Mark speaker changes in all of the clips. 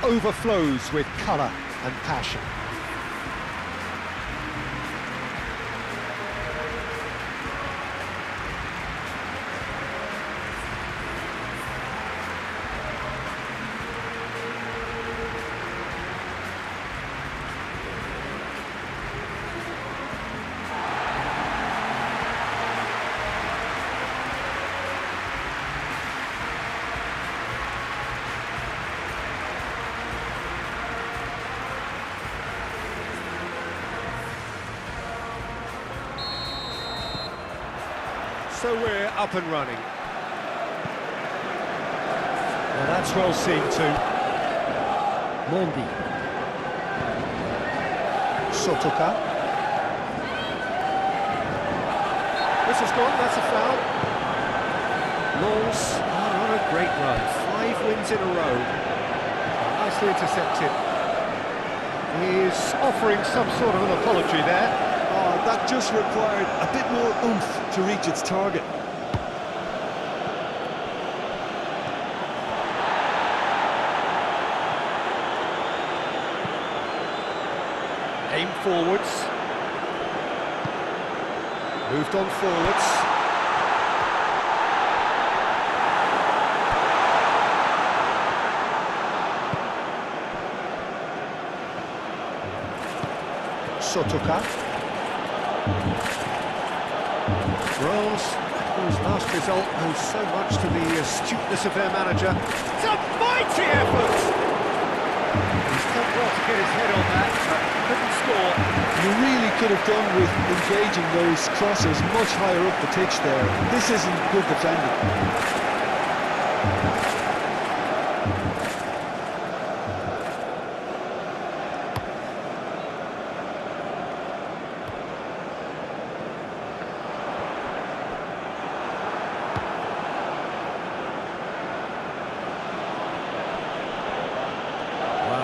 Speaker 1: overflows with colour and passion. So we're up and running. Well, that's well seen too. Mondi. Sotoka. This is gone, that's a foul. Lens are on a great run. 5 wins in a row. Nicely intercepted. He's offering some sort of an apology there.
Speaker 2: Oh, that just required a bit more oomph to reach its target.
Speaker 1: Aim forwards. Moved on forwards. Sotoka. Reims, whose last result owes so much to the astuteness of their manager. It's a mighty effort! He's done well to get his head on that, but couldn't score.
Speaker 2: You really could have done with engaging those crosses much higher up the pitch there. This isn't good defending.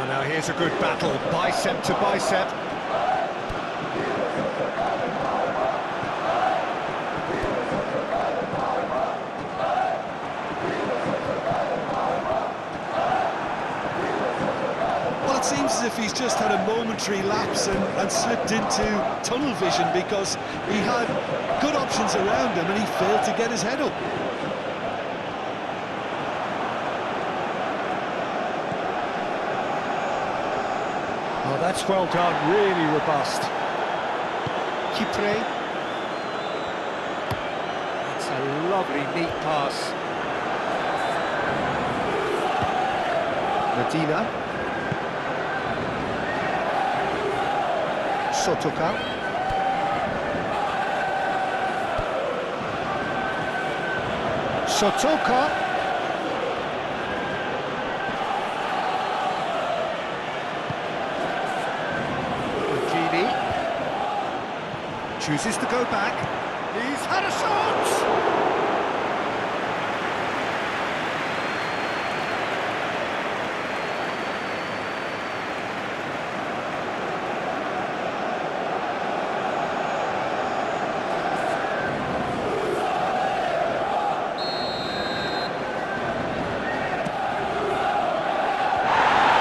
Speaker 1: Now here's a good battle, bicep to bicep.
Speaker 2: Well, it seems as if he's just had a momentary lapse and slipped into tunnel vision, because he had good options around him and he failed to get his head up.
Speaker 1: Oh, that's well done, really robust. Kipre. That's a lovely, neat pass. Medina. Sotoka. Sotoka. Chooses to go back. He's had a shot!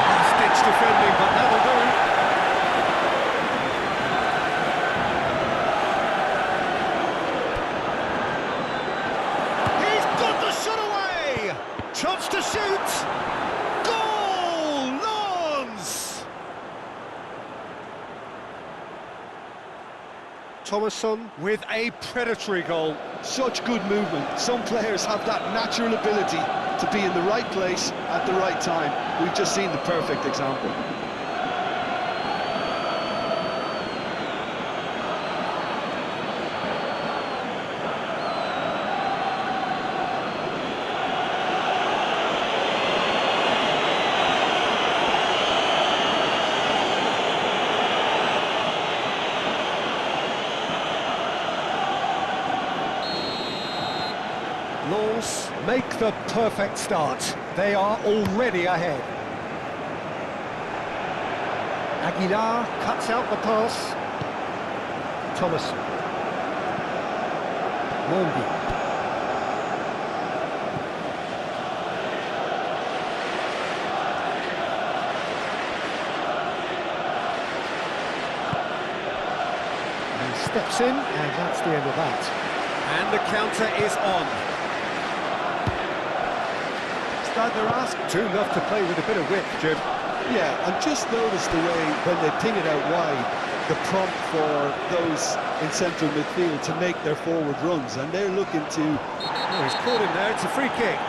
Speaker 1: Last-ditch defending, but that'll do. Chance to shoot! Goal! Lens! Thomasson with a predatory goal.
Speaker 2: Such good movement. Some players have that natural ability to be in the right place at the right time. We've just seen the perfect example.
Speaker 1: Lens make the perfect start. They are already ahead. Aguilar cuts out the pass. Thomasson. Mondi. Steps in, and that's the end of that. And the counter is on.
Speaker 2: Start their ask.
Speaker 1: 2-0 to play with a bit of width, Jim.
Speaker 2: Yeah, and just notice the way when they ping it out wide, the prompt for those in central midfield to make their forward runs, and they're looking to...
Speaker 1: Oh, he's caught him there, it's a free kick.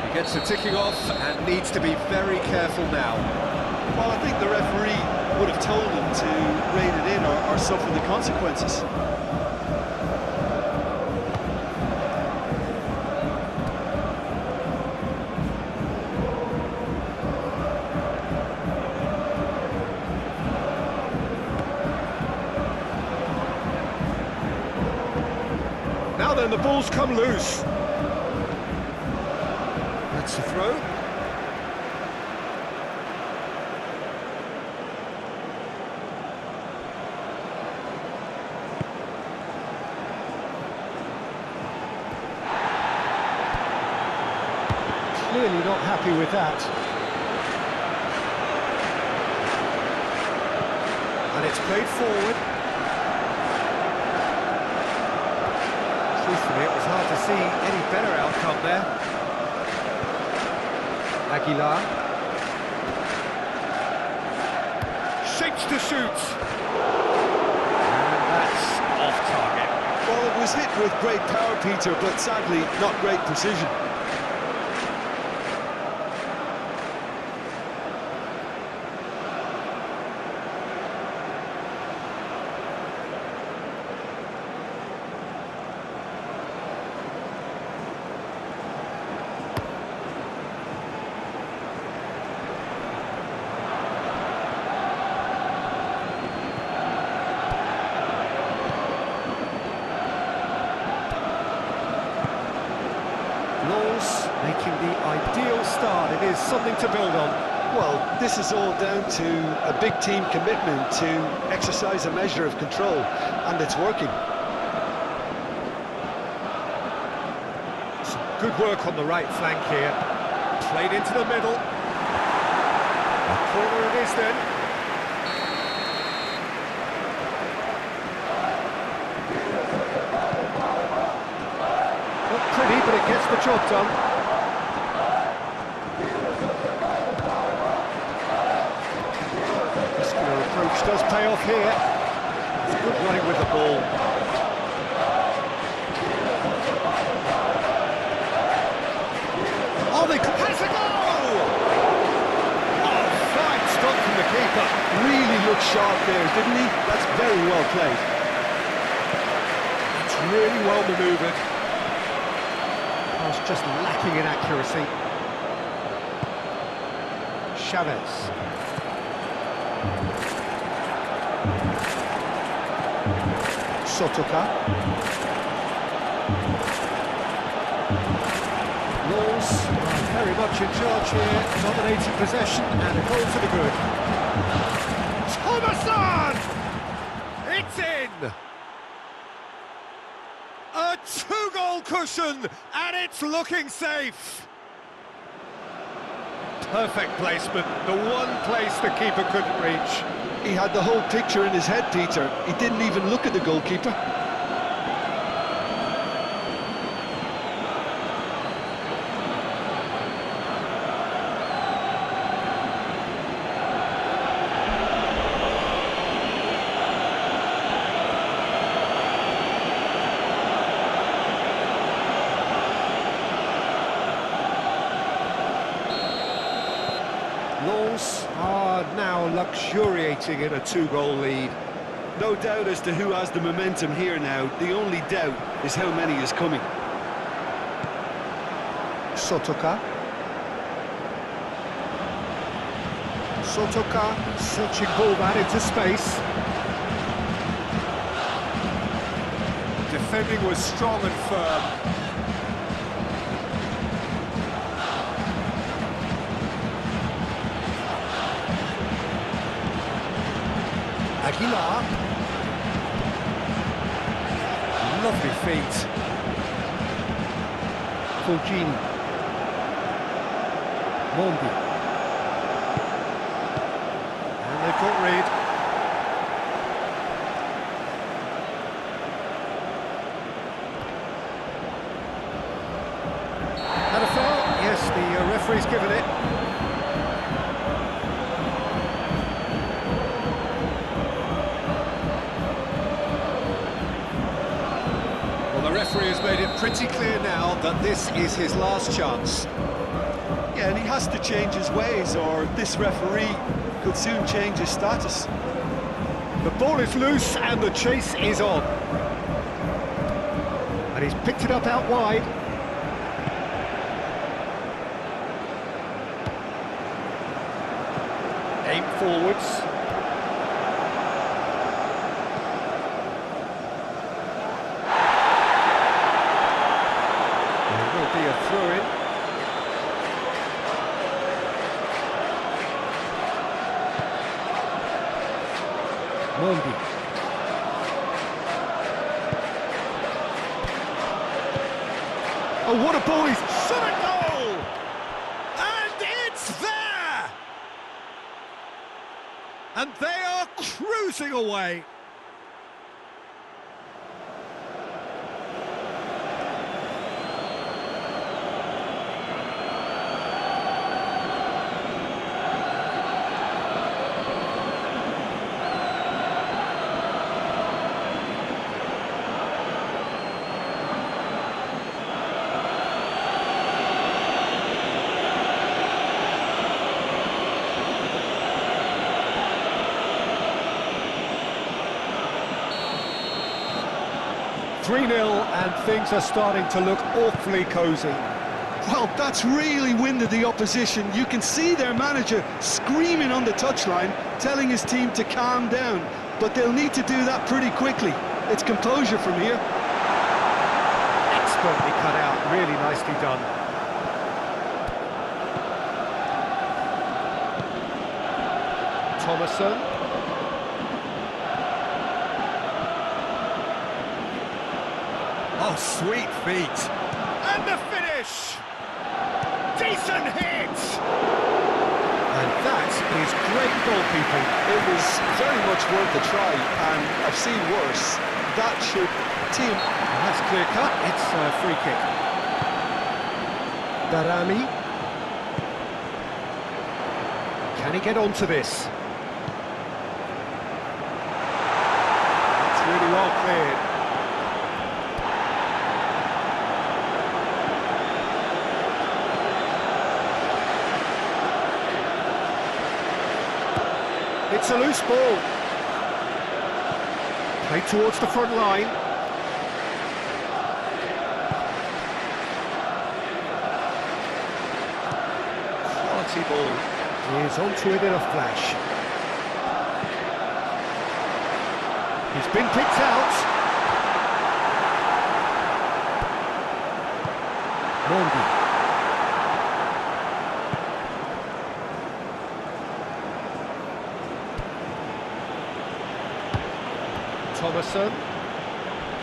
Speaker 1: He gets the ticking off and needs to be very careful now.
Speaker 2: Well, I think the referee would have told him to rein it in or suffer the consequences.
Speaker 1: Now then, the ball's come loose. That's the throw. Clearly not happy with that. And it's played forward. Truthfully, it was hard to see any better outcome there. Aguilar. Shapes to shoot. And that's off target.
Speaker 2: Well, it was hit with great power, Peter, but sadly not great precision.
Speaker 1: Making the ideal start. It is something to build on.
Speaker 2: Well, this is all down to a big team commitment to exercise a measure of control, and it's working.
Speaker 1: Some good work on the right flank here. Played into the middle. A corner it is then. Not pretty, but it gets the job done. Muscular approach does pay off here. It's good running with the ball. Oh, they has a goal! Oh, fine stop from the keeper.
Speaker 2: Really looked sharp there, didn't he? That's very well played.
Speaker 1: It's really well manoeuvred. Was just lacking in accuracy. Chavez. Sotoka. Laws are very much in charge here, dominating possession, and a goal to the good. Thomason! It's in! A two-goal cushion, and it's looking safe. Perfect placement, the one place the keeper couldn't reach.
Speaker 2: He had the whole picture in his head, Peter. He didn't even look at the goalkeeper.
Speaker 1: Lens are now luxuriating in a two-goal lead.
Speaker 2: No doubt as to who has the momentum here now. The only doubt is how many is coming.
Speaker 1: Sotoka. Sotoka searching ball back into space. Defending was strong and firm. Aguilar. Lovely feet. Fulgini. Mondi. And they've got Reed. And a foul? Yes, the referee's given it. Well, the referee has made it pretty clear now that this is his last chance.
Speaker 2: Yeah, and he has to change his ways, or this referee could soon change his status.
Speaker 1: The ball is loose and the chase is on. And he's picked it up out wide. Aim forwards. There will be a throw-in. Mondi. Oh, what a ball! He's shot a goal! And it's there! And they are cruising away. Three-nil, and things are starting to look awfully cosy.
Speaker 2: Well, that's really winded the opposition. You can see their manager screaming on the touchline, telling his team to calm down. But they'll need to do that pretty quickly. It's composure from here.
Speaker 1: Expertly cut out, really nicely done. Thomason. Oh, sweet feet. And the finish! Decent hit! And that is great goalkeeping.
Speaker 2: It was very much worth a try, and I've seen worse. That should team.
Speaker 1: And that's clear cut. It's a free kick. Darami. Can he get onto this? It's really well cleared. It's a loose ball. Played towards the front line. Quality ball. He's onto it in a flash. He's been picked out. Mondi.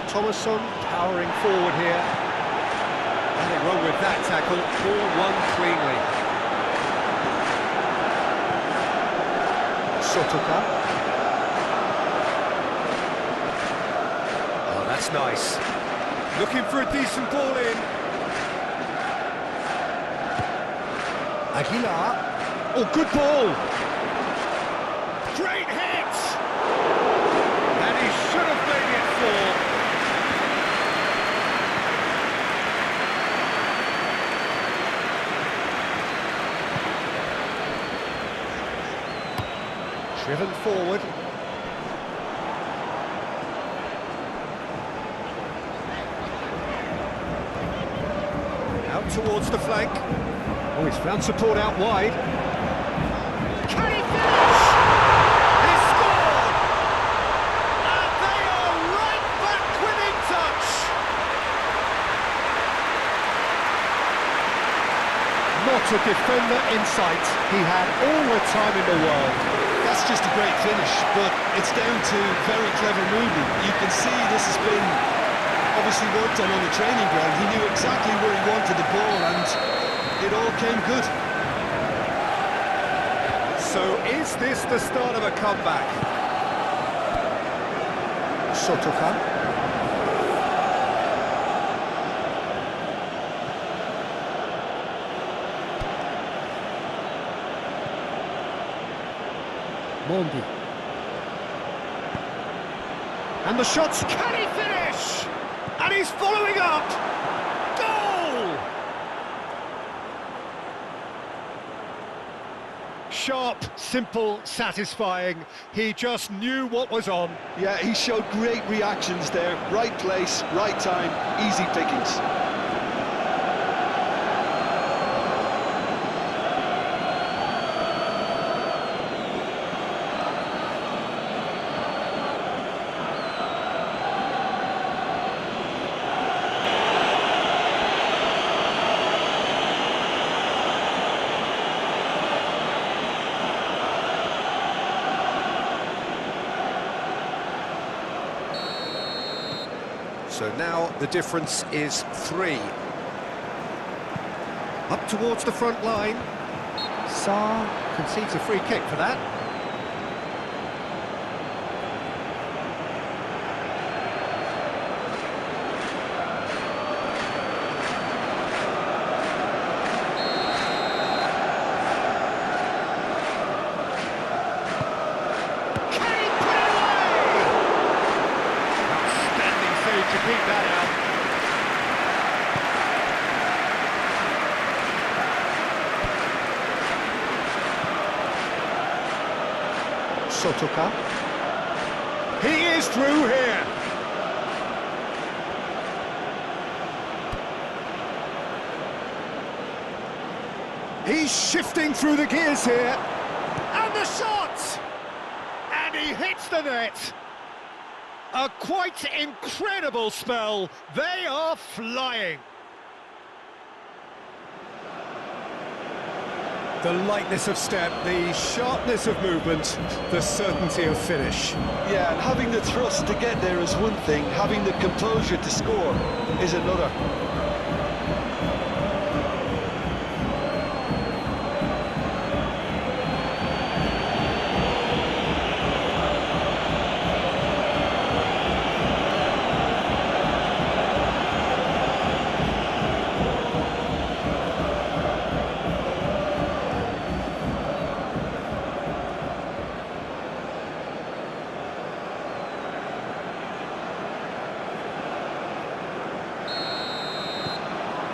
Speaker 1: Thomason powering forward here. Nothing wrong with that tackle, ball won cleanly. Sotoka. Oh, that's nice. Looking for a decent ball in. Aguilar. Oh, good ball. Great hit! And he should have made it four. Driven forward. Out towards the flank. Oh, he's found support out wide. Can he finish? He scored! And they are right back within touch. Not a defender in sight. He had all the time in the world.
Speaker 2: That's just a great finish, but it's down to very clever movement. You can see this has been obviously worked on the training ground. He knew exactly where he wanted the ball, and it all came good.
Speaker 1: So is this the start of a comeback? Sotoka. Mondi. And the shots, can he finish? And he's following up! Goal! Sharp, simple, satisfying. He just knew what was on.
Speaker 2: Yeah, he showed great reactions there. Right place, right time, easy pickings.
Speaker 1: So now the difference is 3. Up towards the front line. Sarr concedes a free kick for that. To keep that out. Sotoka. He is through here. He's shifting through the gears here. And the shot! And he hits the net. A quite incredible spell. They are flying. The lightness of step, the sharpness of movement, the certainty of finish.
Speaker 2: Yeah, and having the thrust to get there is one thing, having the composure to score is another.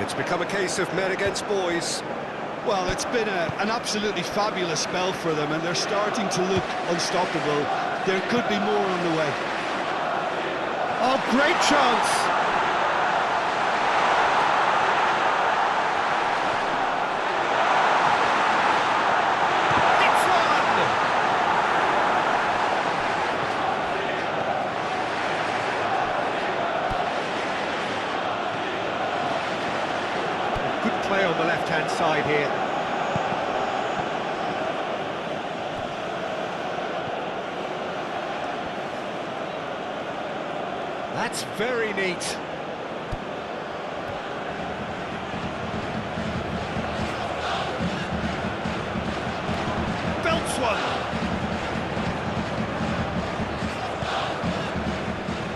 Speaker 1: It's become a case of men against boys.
Speaker 2: Well, it's been an absolutely fabulous spell for them, and they're starting to look unstoppable. There could be more on the way.
Speaker 1: Oh, great chance! It's one! Good play on the left-hand side here. That's very neat. Belts one.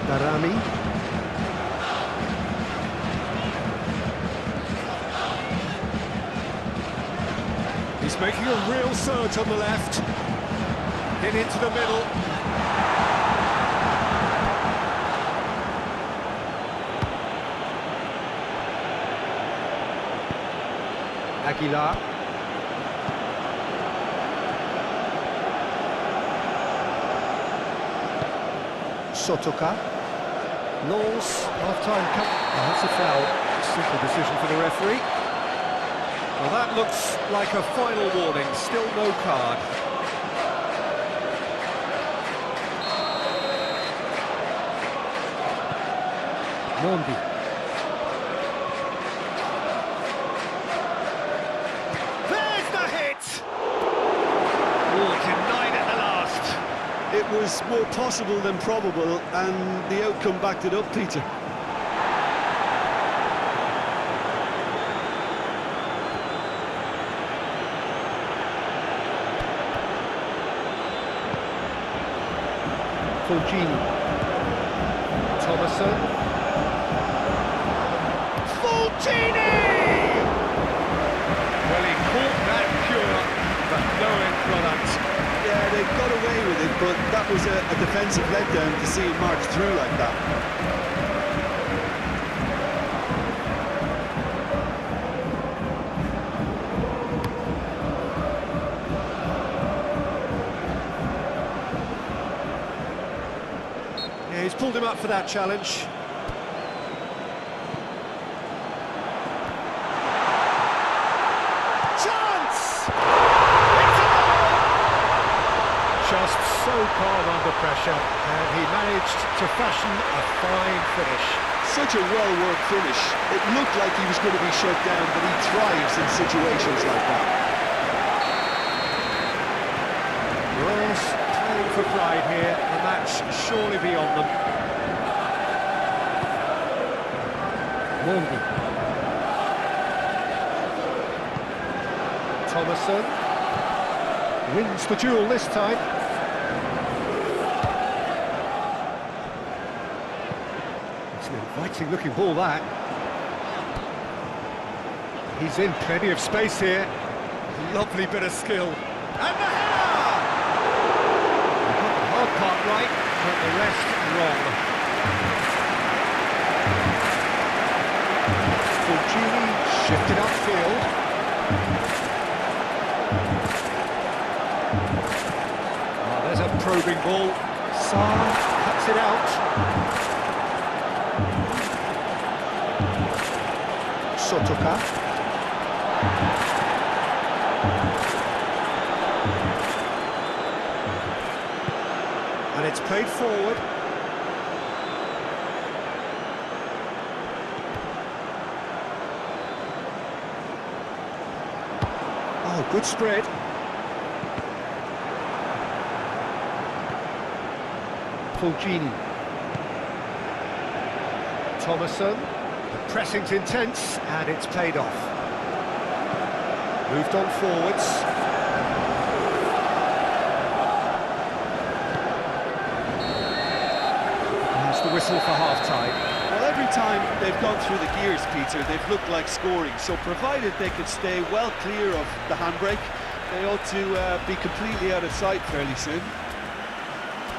Speaker 1: Darami. He's making a real surge on the left. In into the middle. Aguilar. Sotoka. Knowles, half-time cut. Oh, that's a foul. Simple decision for the referee. Well, that looks like a final warning. Still no card. Mondi.
Speaker 2: It was more possible than probable, and the outcome backed it up, Peter.
Speaker 1: Fulgini. Thomason. Fulgini! Well, he caught that pure, but no end product.
Speaker 2: Yeah, they got away with it, but that was a defensive letdown to see him march through like that.
Speaker 1: Yeah, he's pulled him up for that challenge. Chance! It's a goal! Just so calm under pressure, and he managed to fashion a fine finish.
Speaker 2: Such a well-worked finish. It looked like he was going to be shut down, but he thrives in situations like that.
Speaker 1: Reims playing for pride here, the match surely beyond them. Mondi. Thomason wins the duel this time. It's an inviting looking ball, that. He's in plenty of space here. Lovely bit of skill. And the header! He got the hard part right, but the rest wrong. Fulgini shifted upfield. Oh, there's a probing ball. Sarr cuts it out. Sotoka. And it's played forward. Oh, good spread. Fulgini. Thomason. The pressing's intense, and it's played off. Moved on forwards. There's the whistle for half-time.
Speaker 2: Well, every time they've gone through the gears, Peter, they've looked like scoring. So provided they can stay well clear of the handbrake, they ought to be completely out of sight fairly soon.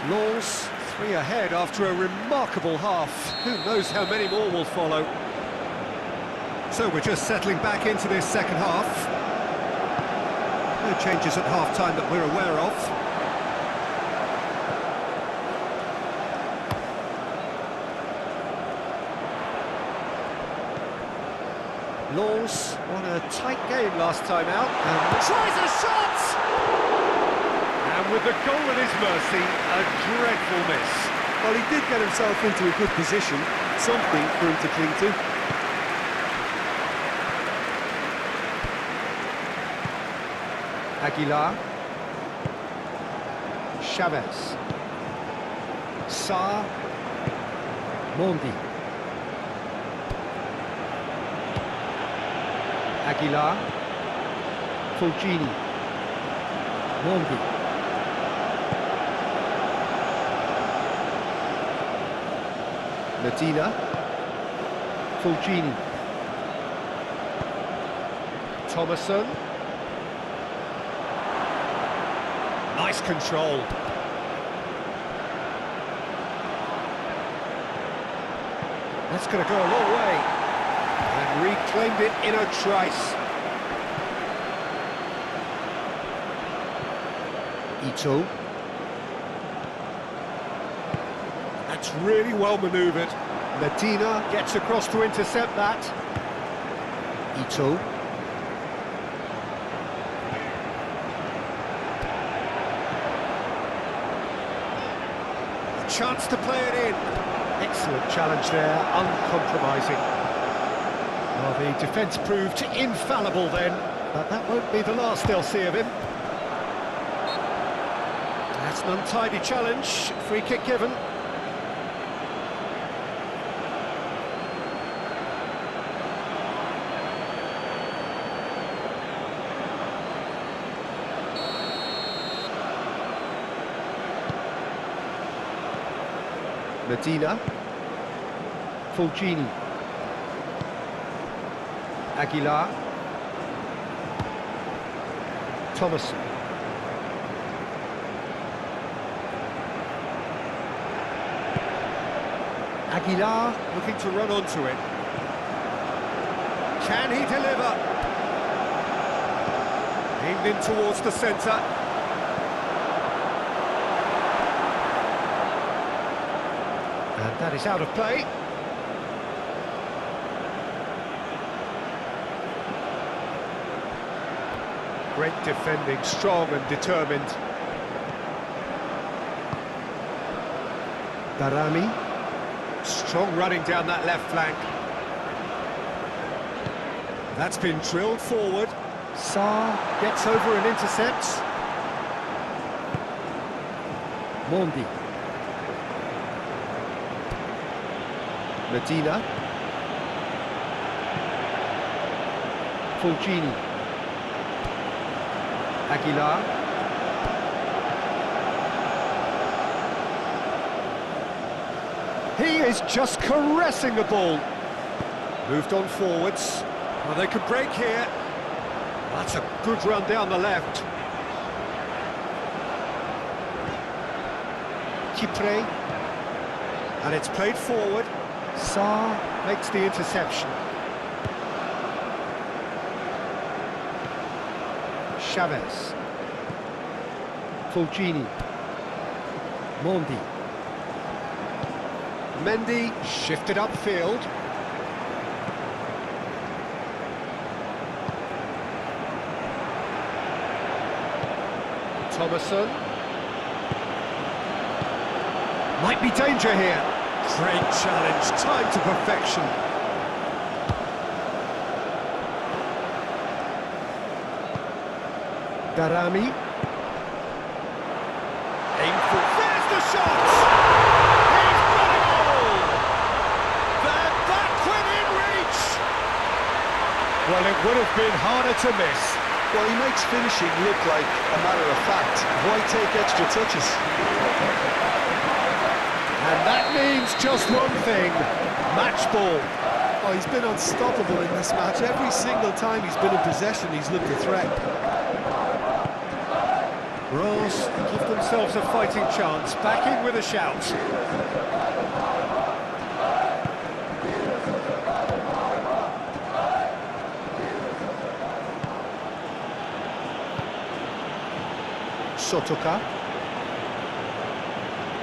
Speaker 1: Lens 3 ahead after a remarkable half. Who knows how many more will follow. So we're just settling back into this second half. No changes at half-time that we're aware of. Lens won a tight game last time out and tries a shot! And with the goal at his mercy, a dreadful miss.
Speaker 2: Well, he did get himself into a good position, something for him to cling to.
Speaker 1: Aguilar. Chavez. Sarr. Mondi. Aguilar. Fulgini. Mondi. Medina. Fulgini. Thomason. Nice control. That's going to go a long way. And reclaimed it in a trice. Ito. That's really well manoeuvred. Medina gets across to intercept that. Ito. A chance to play it in. Excellent challenge there, uncompromising. Well, the defence proved infallible then, but that won't be the last they'll see of him. That's an untidy challenge, free kick given. Medina. Fulgini. Aguilar. Thomason. Aguilar looking to run onto it. Can he deliver? Aimed in towards the centre. And that is out of play. Great defending, strong and determined. Darami. Strong running down that left flank. That's been drilled forward. Sarr gets over and intercepts. Mondi. Medina. Fulgini. Aguilar. He is just caressing the ball. Moved on forwards. Well, they could break here. That's a good run down the left. Kipre. And it's played forward. Sarr makes the interception. Chavez. Fulgini. Mondi. Mendy shifted upfield. Thomason. Might be danger here. Great challenge, timed to perfection. Darami. Aim for... There's the shot! He's got it all! They're back within reach! Well, it would have been harder to miss.
Speaker 2: Well, he makes finishing look like a matter of fact. Why take extra touches?
Speaker 1: And that means just one thing, match ball.
Speaker 2: Oh, he's been unstoppable in this match. Every single time he's been in possession, he's looked a threat.
Speaker 1: Reims give themselves a fighting chance, back in with a shout. Sotoka.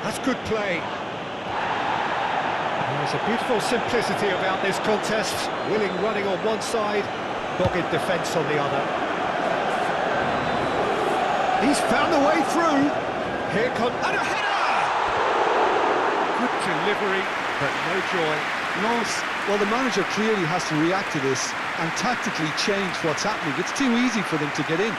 Speaker 1: That's good play. There's a beautiful simplicity about this contest. Willing running on one side, dogged defence on the other. He's found a way through. Here comes... And a header! Good delivery, but no joy.
Speaker 2: Well, the manager clearly has to react to this and tactically change what's happening. It's too easy for them to get in.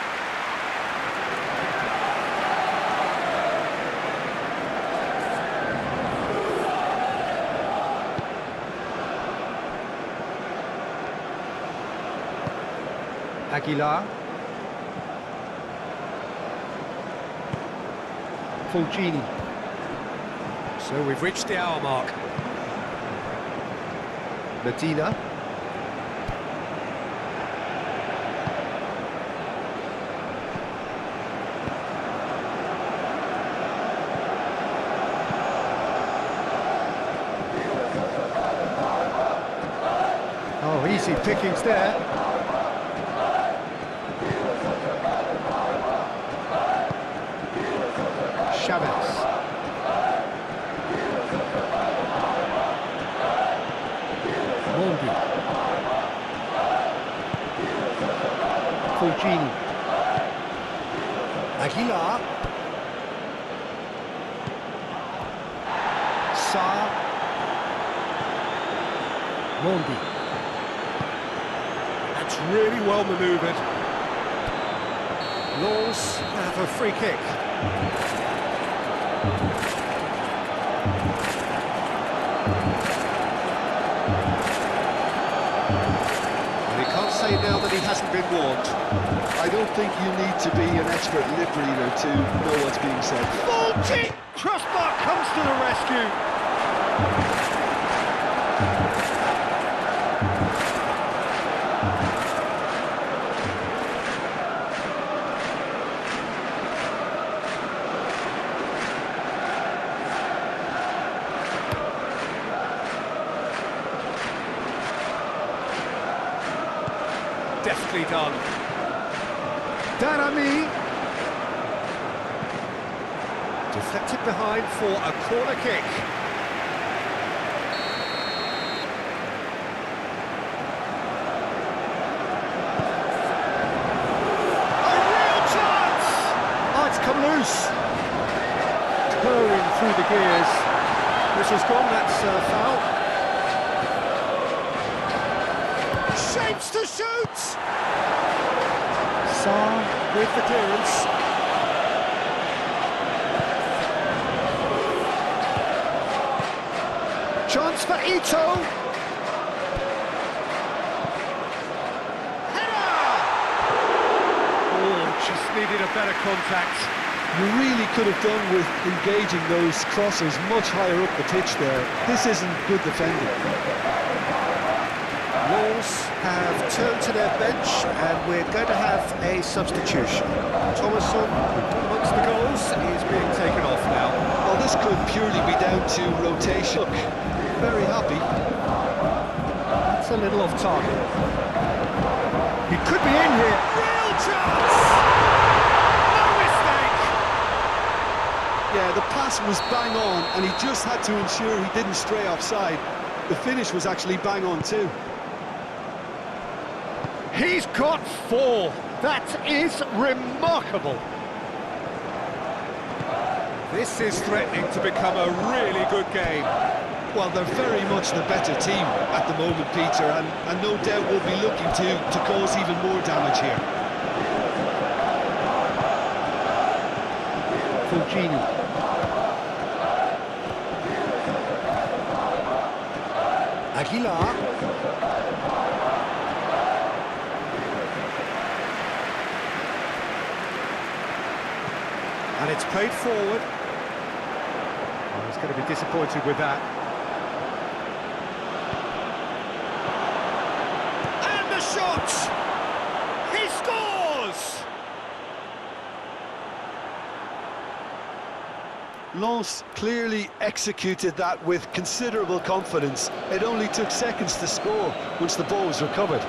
Speaker 1: Aguilar. Fulgini. So we've reached the hour mark. Medina. Oh, easy pickings there. Chavez. Mondi. Fulgini. Aguilar. Sarr. Mondi. That's really well manoeuvred. Laws have a free kick. And he can't say now that he hasn't been warned.
Speaker 2: I don't think you need to be an expert lip reader to know what's being said.
Speaker 1: Fulgini! Crossbar comes to the rescue. Deftly done. Darami. Deflected behind for a corner kick. A real chance! Oh, it's come loose. Purring through the gears. This has gone, that's foul. Shapes to shoot! Sarr with the clearance. Chance for Ito. Header! Oh, just needed a better contact.
Speaker 2: You really could have done with engaging those crossers much higher up the pitch there. This isn't good defending.
Speaker 1: Wolves have turned to their bench and we're going to have a substitution. Thomasson, amongst the goals, is being taken off now.
Speaker 2: Well, this could purely be down to rotation. Look, very happy.
Speaker 1: That's a little off target. He could be in here. Real chance! No mistake!
Speaker 2: Yeah, the pass was bang on and he just had to ensure he didn't stray offside. The finish was actually bang on too.
Speaker 1: He's got 4. That is remarkable. This is threatening to become a really good game.
Speaker 2: Well, they're very much the better team at the moment, Peter, and no doubt will be looking to cause even more damage here.
Speaker 1: Fulgini. Aguilar. And it's played forward. Oh, he's going to be disappointed with that. And the shot! He scores!
Speaker 2: Lens clearly executed that with considerable confidence. It only took seconds to score once the ball was recovered.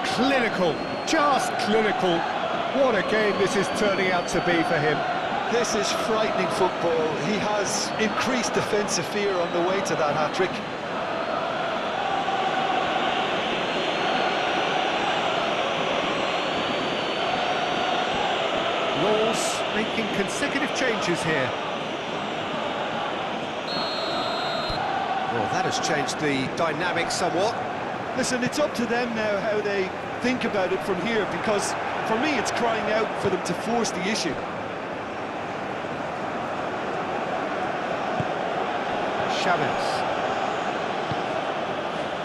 Speaker 1: Clinical, just clinical. What a game this is turning out to be for him.
Speaker 2: This is frightening football. He has increased defensive fear on the way to that hat-trick.
Speaker 1: Lens making consecutive changes here. Well, that has changed the dynamic somewhat.
Speaker 2: Listen, it's up to them now how they think about it from here, because for me it's crying out for them to force the issue.
Speaker 1: Chavez.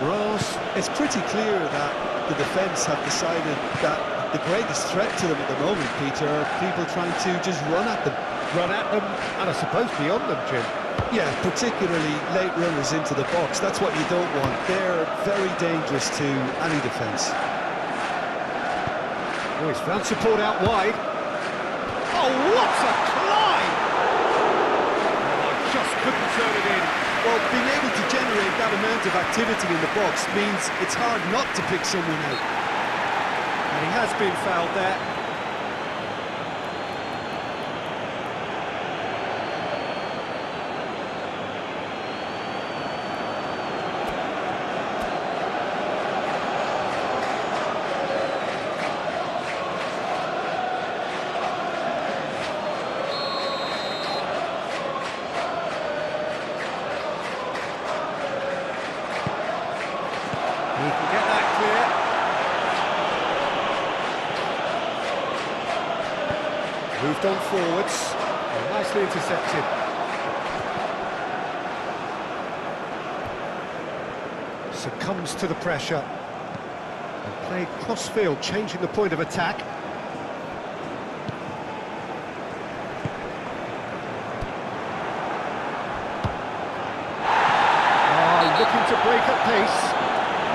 Speaker 1: Ross.
Speaker 2: It's pretty clear that the defence have decided that the greatest threat to them at the moment, Peter, are people trying to just run at them.
Speaker 1: Run at them, and I suppose beyond them, Jim.
Speaker 2: Yeah, particularly late runners into the box. That's what you don't want. They're very dangerous to any defence.
Speaker 1: Oh, he's found support out wide. Oh, what a climb! Oh, I just couldn't turn it in.
Speaker 2: Well, being able to generate that amount of activity in the box means it's hard not to pick someone out.
Speaker 1: And he has been fouled there. He can get that clear. Moved on forwards, and nicely intercepted. Succumbs to the pressure. And played cross-field, changing the point of attack. looking to break at pace.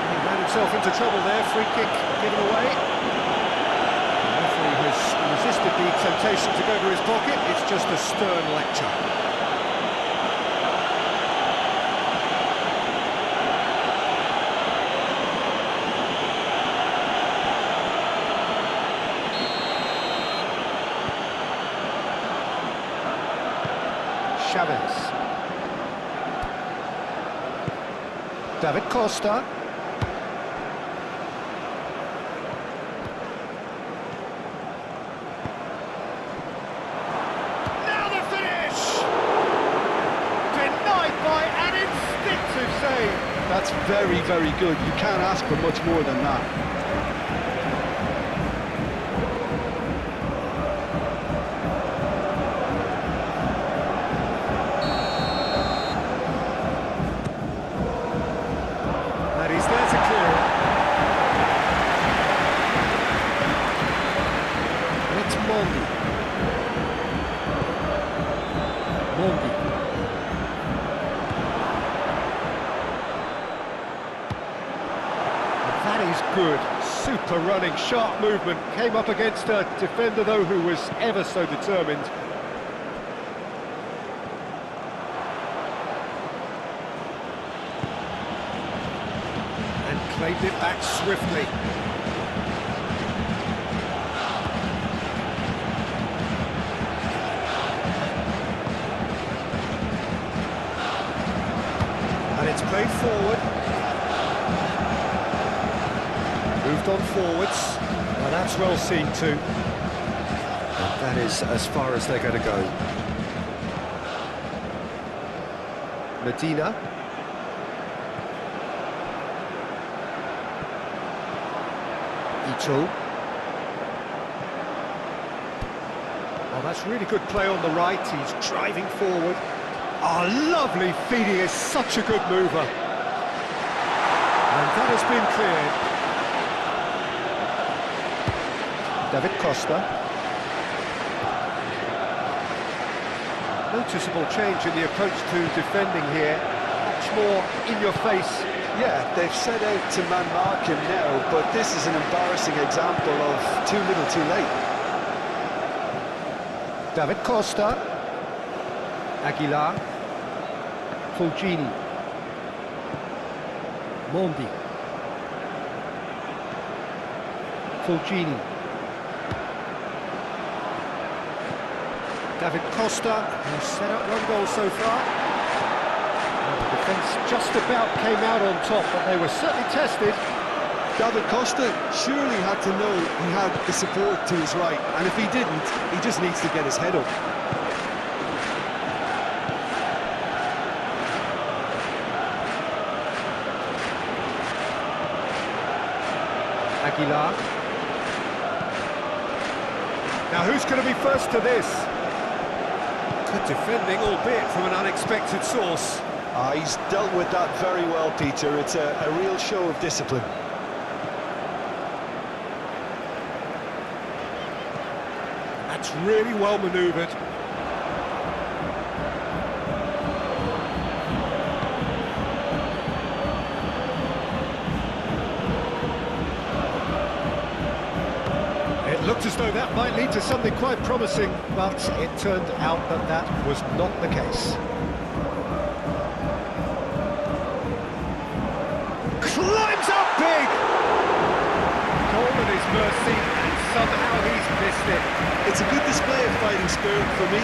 Speaker 1: He ran himself into trouble there, free kick given away. The referee has resisted the temptation to go to his pocket. It's just a stern lecture. Chavez. David Costa. Now the finish! Denied by an instinctive save.
Speaker 2: That's very, very good. You can't ask for much more than that.
Speaker 1: He's there to clear it. It's Mondi. That is good. Super running, sharp movement. Came up against a defender, though, who was ever so determined. Claimed it back swiftly. And it's played forward. Moved on forwards. Well, that's well seen too. And that is as far as they're going to go. Medina. Oh, that's really good play on the right. He's driving forward. Oh, lovely feeding, is such a good mover. And that has been cleared. David Costa. Noticeable change in the approach to defending here. Much more in your face.
Speaker 2: Yeah, they've set out to man-mark him now, but this is an embarrassing example of too little too late.
Speaker 1: David Costa. Aguilar. Fulgini. Mondi. Fulgini. David Costa has set up one goal so far. The defence just about came out on top, but they were certainly tested.
Speaker 2: David Costa surely had to know he had the support to his right, and if he didn't, he just needs to get his head up.
Speaker 1: Aguilar. Now who's going to be first to this? Good defending, albeit from an unexpected source.
Speaker 2: He's dealt with that very well, Peter. It's a real show of discipline.
Speaker 1: That's really well manoeuvred. It looked as though that might lead to something quite promising, but it turned out that that was not the case. Climbs up big! Goal at his mercy, and somehow he's missed it.
Speaker 2: It's a good display of fighting spirit for me.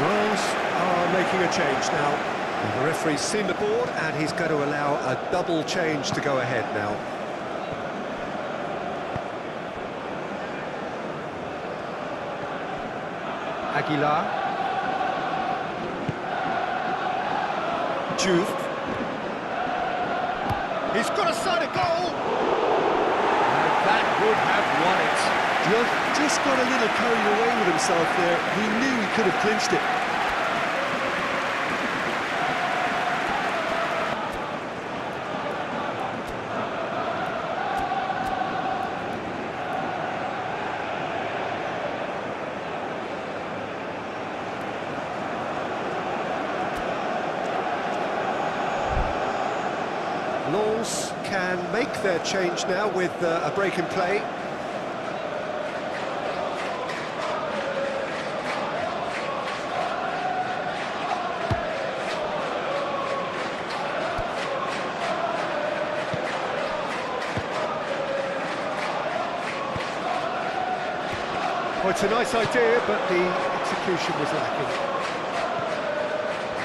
Speaker 1: Reims are making a change now. The referee's seen the board, and he's going to allow a double change to go ahead now. Aguilar. Juve. He's got a side of goal! And that would have won it.
Speaker 2: Juve just got a little carried away with himself there. He knew he could have clinched it.
Speaker 1: Lens can make their change now with a break in play. Oh, it's a nice idea, but the execution was lacking.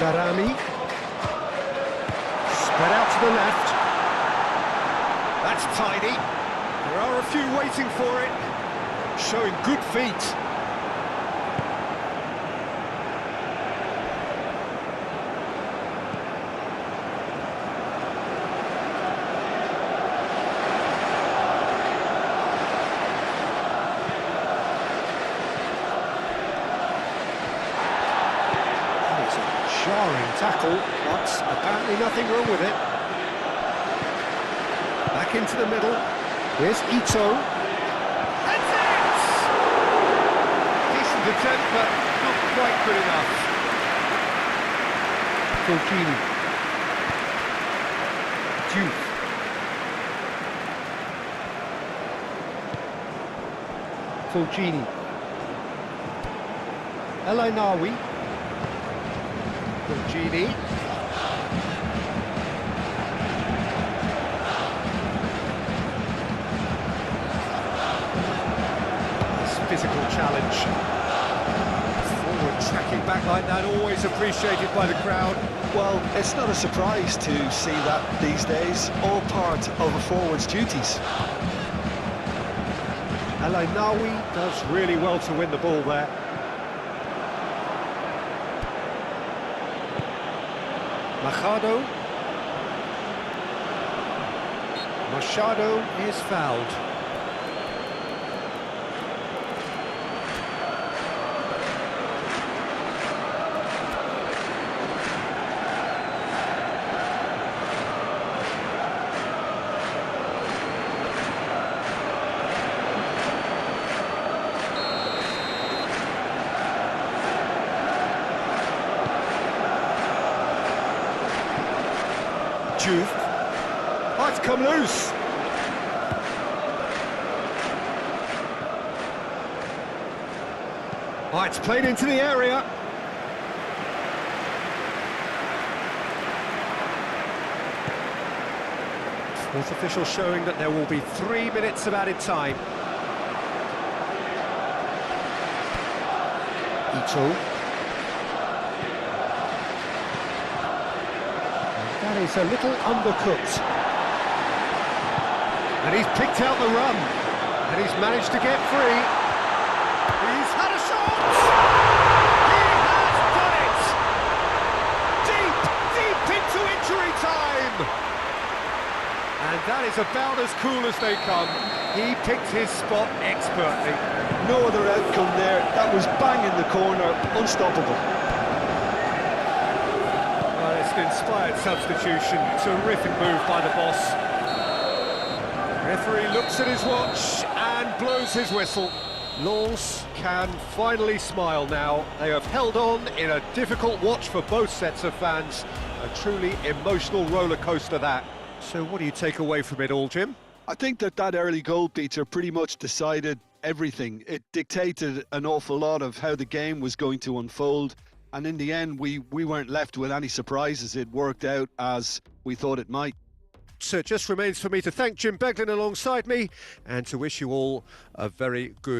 Speaker 1: Darami. Spread out to the left. That's tidy. There are a few waiting for it. Showing good feet. Jarring tackle, but apparently nothing wrong with it. Back into the middle. Here's Ito. That's it! Decent attempt, but not quite good enough. Fulgini. Diouf. Fulgini. Elainawi. Fulgini. Nice physical challenge. Forward tracking back like that, always appreciated by the crowd.
Speaker 2: Well, it's not a surprise to see that these days, all part of a forward's duties.
Speaker 1: Elainawi does really well to win the ball there. Machado. Machado is fouled. Diouf. Oh, it's come loose. Oh, it's played into the area. Fourth official showing that there will be 3 minutes of added time. Ito. That is a little undercooked. And he's picked out the run. And he's managed to get free. He's had a shot! He has done it! Deep, deep into injury time! And that is about as cool as they come. He picked his spot expertly.
Speaker 2: No other outcome there. That was bang in the corner, unstoppable.
Speaker 1: An inspired substitution, terrific move by the boss. Referee looks at his watch and blows his whistle. Lens can finally smile now. They have held on in a difficult watch for both sets of fans. A truly emotional roller coaster that. So what do you take away from it all, Jim?
Speaker 2: I think that early goal, Peter, pretty much decided everything. It dictated an awful lot of how the game was going to unfold. And in the end, we weren't left with any surprises. It worked out as we thought it might.
Speaker 1: So it just remains for me to thank Jim Beglin alongside me and to wish you all a very good